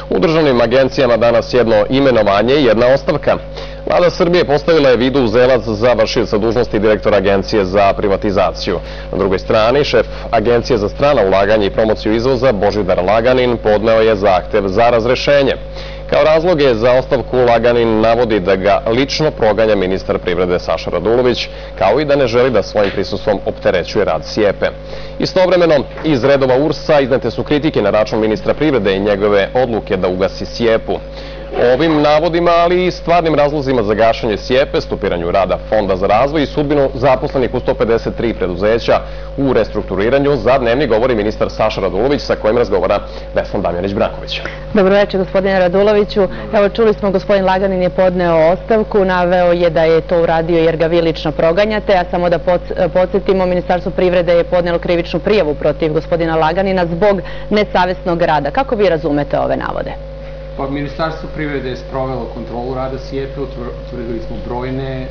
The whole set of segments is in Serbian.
U državnim agencijama danas jedno imenovanje i jedna ostavka. Vlada Srbije postavila je Vidu Uzelac za vršioca dužnosti direktora Agencije za privatizaciju. Na drugoj strani, šef Agencije za strana ulaganja i promociju izvoza Božidar Laganin podneo je zahtev za razrešenje. Kao razloge za ostavku Laganin navodi da ga lično proganja ministar privrede Saša Radulović, kao i da ne želi da svojim prisustvom opterećuje rad SIEPA. Istovremeno, iz redova URS-a iznete su kritike na račun ministra privrede i njegove odluke da ugasi SIEPA-u. Ovim navodima, ali i stvarnim razlozima za gašenje SIEPA, stupiranju rada Fonda za razvoj i sudbinu zaposlenih u 153 preduzeća u restrukturiranju, za Dnevnik govori ministar Saša Radulović, sa kojim razgovara Vesna Damjanić-Branković. Dobro večer, gospodine Raduloviću. Evo, čuli smo, gospodin Laganin je podneo ostavku, naveo je da je to uradio jer ga vi lično proganjate, a samo da podsjetimo, Ministarstvo privrede je podnelo krivičnu prijavu protiv gospodina Laganina zbog nesavesnog rada. Kako vi razumete ove navode? Pa, Ministarstvo privrede je sprovelo kontrolu rada SIEPA, utvrdili smo brojne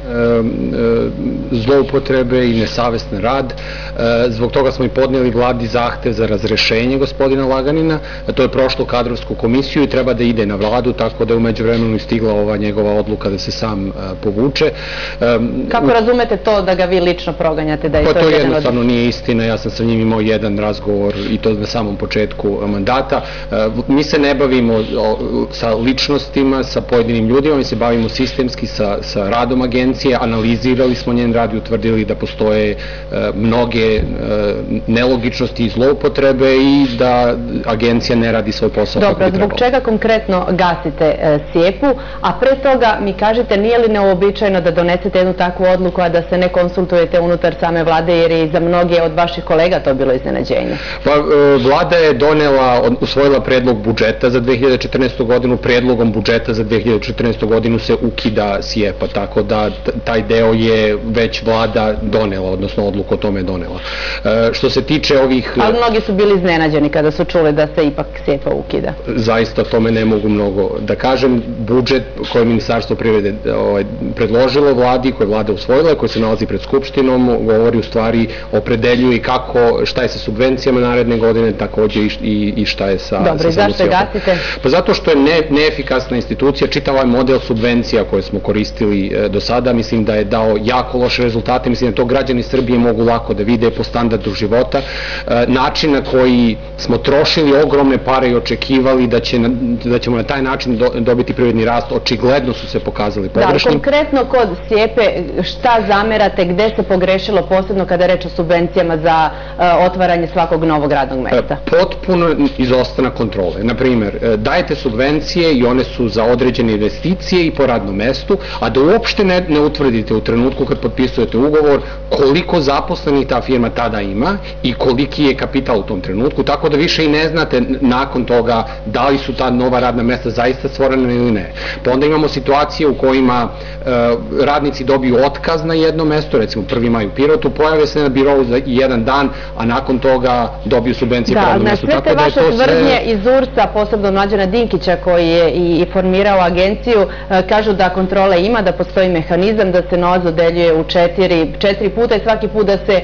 zloupotrebe i nesavestan rad. Zbog toga smo i podnijeli vladi zahtev za razrešenje gospodina Laganina. To je prošlo kadrovsku komisiju i treba da ide na vladu, tako da je u međuvremenu stigla ova njegova odluka da se sam povuče. Kako razumete to da ga vi lično proganjate? Pa to jednostavno nije istina. Ja sam sa njim imao jedan razgovor i to na samom početku mandata. Mi se ne bavimo sa ličnostima, sa pojedinim ljudima, mi se bavimo sistemski sa radom agencije, analizirali smo njen rad i utvrdili da postoje mnoge nelogičnosti i zloupotrebe i da agencija ne radi svoj posao kako bi trebalo. Dobro, zbog čega konkretno gasite SIEPA-u, a pre toga mi kažete, nije li neuobičajeno da donesete jednu takvu odluku, a da se ne konsultujete unutar same vlade, jer je i za mnoge od vaših kolega to bilo iznenađenje? Pa, vlada je usvojila predlog budžeta za 2014. godinu, predlogom budžeta za 2014. godinu se ukida SIEPA, tako da taj deo je već vlada donela, odnosno odluku o tome je donela. Što se tiče ovih... Ali mnogi su bili iznenađeni kada su čuli da se ipak SIEPA ukida. Zaista o tome ne mogu mnogo da kažem. Budžet koje je Ministarstvo privrede predložilo vladi, koje je vlada usvojila, koje se nalazi pred Skupštinom, govori u stvari, opredeljuje šta je sa subvencijama naredne godine, takođe i šta je sa... Dobro, i zašto gasite? Pa zato što je neefikasna institucija, čitav ovaj model subvencija koje smo koristili do sada, mislim da je dao jako loše rezultate, mislim da to građani Srbije mogu lako da vide po standardu života. Način na koji smo trošili ogromne pare i očekivali da ćemo na taj način dobiti privredni rast, očigledno su se pokazali pogrešnim. Da, konkretno kod SIEPA šta zamerate, gde se pogrešilo, posebno kada je reč o subvencijama za otvaranje svakog novog radnog mesta? Potpuno izostanak kontrole. Naprimer, dajete subvencije i one su za određene investicije i po radnom mestu, a da uopšte ne utvrdite u trenutku kad potpisujete ugovor koliko zaposlenih ta firma tada ima i koliki je kapital u tom trenutku, tako da više i ne znate nakon toga da li su ta nova radna mesta zaista stvorena ili ne. Pa onda imamo situacije u kojima radnici dobiju otkaz na jedno mesto, recimo 1. maj u Pirotu, pojave se na birovu za jedan dan, a nakon toga dobiju subvencije po radnom mestu. Da, na sve te vaše tvrdnje iz URS-a, posebno Mlađana Dinkića koji je i formirao agenciju, kažu da kontrole ima, da postoji mehanizam, da se novac dodeljuje u 4 puta i svaki put da se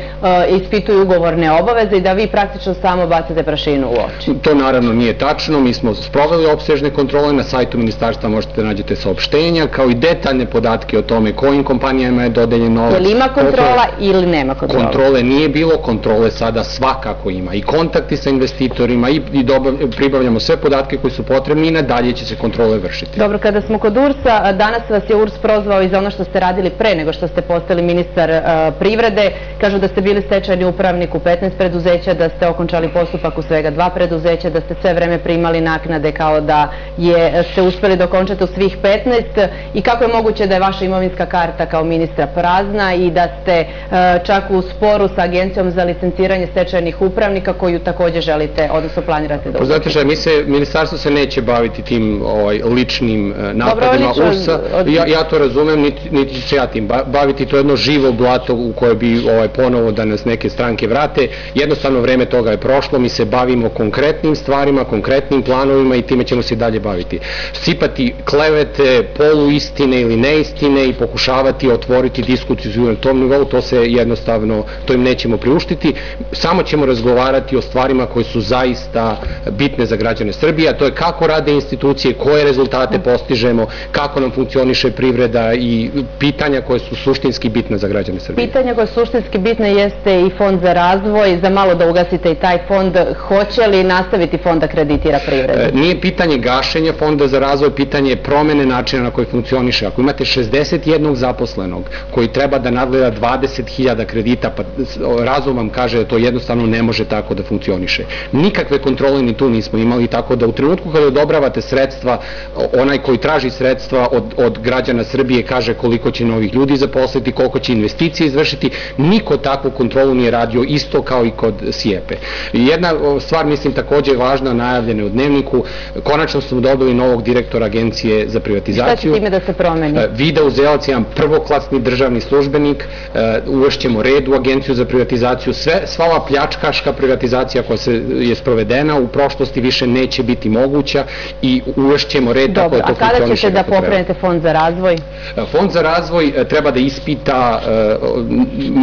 ispituju ugovorne obaveze i da vi praktično samo bacite prašinu u oči. To naravno nije tačno, mi smo sproveli opsežne kontrole, na sajtu ministarstva možete nađete saopštenja, kao i detaljne podatke o tome kojim kompanijama je dodeljen novac. Je li ima kontrola ili nema kontrola? Kontrole nije bilo, kontrole sada svakako ima. I kontakti sa investitorima i pribavljamo sve podatke koji su potrebni i nadalje će se kontrole vršiti. Dobro, kada smo kod URS-a, danas vas je URS prozvao i za ono što ste radili pre nego što ste postali ministar privrede. Kažu da ste bili stečajni upravnik u 15 preduzeća, da ste okončali postupak u svega 2 preduzeća, da ste sve vreme primali naknade kao da ste uspeli da okončate u svih 15 i kako je moguće da je vaša imovinska karta kao ministra prazna i da ste čak u sporu sa Agencijom za licenciranje stečajnih upravnika koju takođe želite, odnosno planirate da uđete? Znate šta, ministarstvo se neće baviti tim ličnim napadima URS-a. Ja to razumem, niti će se ja tim baviti. To je jedno živo blato u koje bi ponovo da nas neke stranke vrate. Jednostavno vreme toga je prošlo, mi se bavimo konkretnim stvarima, konkretnim planovima i time ćemo se i dalje baviti. Sipati klevete, poluistine ili neistine i pokušavati otvoriti diskusiju na tom nivou, to se jednostavno, to im nećemo priuštiti. Samo ćemo razgovarati o stvarima koje su zaista bitne za građane Srbije, a to je kako rade rade institucije, koje rezultate postižemo, kako nam funkcioniše privreda i pitanja koje su suštinski bitne za građane Srbije. Pitanja koje su suštinski bitne jeste i fond za razvoj. Za malo da ugasite i taj fond. Hoće li nastaviti fond da kreditira privredu? Nije pitanje gašenja fonda za razvoj, pitanje je promene načina na koji funkcioniše. Ako imate 61 zaposlenog koji treba da nadgleda 20.000 kredita, pa razum vam kaže da to jednostavno ne može tako da funkcioniše. Nikakve kontrole ni tu nismo imali, tako da u trenutku kada odobravate sredstva, onaj koji traži sredstva od građana Srbije kaže koliko će novih ljudi zaposliti, koliko će investicije izvršiti, niko takvu kontrolu nije radio, isto kao i kod SIEPE. Jedna stvar, mislim, takođe je važna, najavljena u Dnevniku, konačno smo dobili novog direktora Agencije za privatizaciju. Šta će time da se promeni? Vida Uzelac je jedan prvoklasni državni službenik, uvešćemo red u Agenciju za privatizaciju, sva ova pljačkaška privatizacija koja je sprovedena u prošlosti više neće biti moguća i uvešćemo red tako da to funkcioniše. A kada ćete da pokrenete fond za razvoj? Fond za razvoj treba da ispita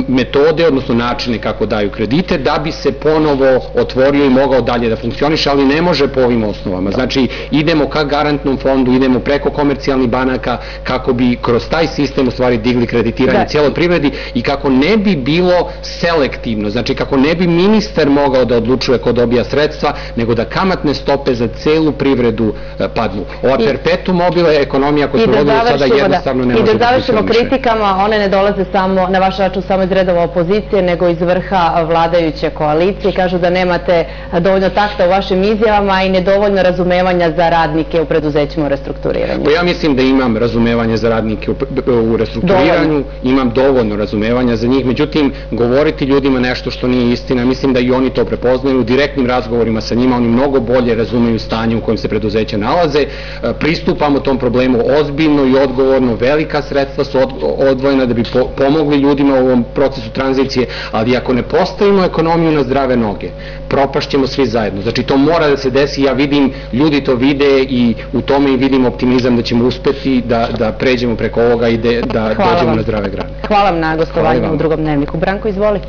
metode, odnosno načine kako daju kredite, da bi se ponovo otvorio i mogao dalje da funkcioniše, ali ne može po ovim osnovama. Znači, idemo ka garantnom fondu, idemo preko komercijalnih banaka kako bi kroz taj sistem u stvari digli kreditiranje cijeloj privredi i kako ne bi bilo selektivno, znači kako ne bi ministar mogao da odlučuje ko dobija sredstva, nego da kamatne stope za celu privredu padnu. Ova perpetuum mobile ekonomija koju smo vodili sada jednostavno ne može da funkcioniše. I da završimo kritikama, one ne dolaze samo na vaš račun samo iz redova opozicije, nego iz vrha vladajuće koalicije. Kažu da nemate dovoljno takta u vašim izjavama i nedovoljno razumevanja za radnike u preduzećima u restrukturiranju. Ja mislim da imam razumevanja za radnike u restrukturiranju, imam dovoljno razumevanja za njih, međutim, govoriti ljudima nešto što nije istina, mislim da i oni to prepoznaju, u direktnim razgovorima sa njima oni mnogo bolje razumeju stanje u kojem se preduzeća nalaze, pristupamo tom problemu ozbiljno i odgovorno, velika sredstva su odvojena da bi pomogli ljudima u ovom procesu tranzicije, ali ako ne postavimo ekonomiju na zdrave noge, propašćemo svi zajedno. Znači, to mora da se desi, ja vidim, ljudi to vide i u tome i vidim optimizam da ćemo uspeti da pređemo preko ovoga i da dođemo na zdrave grane. Hvala vam na gostovanju u Drugom dnevniku. Branko, izvoli.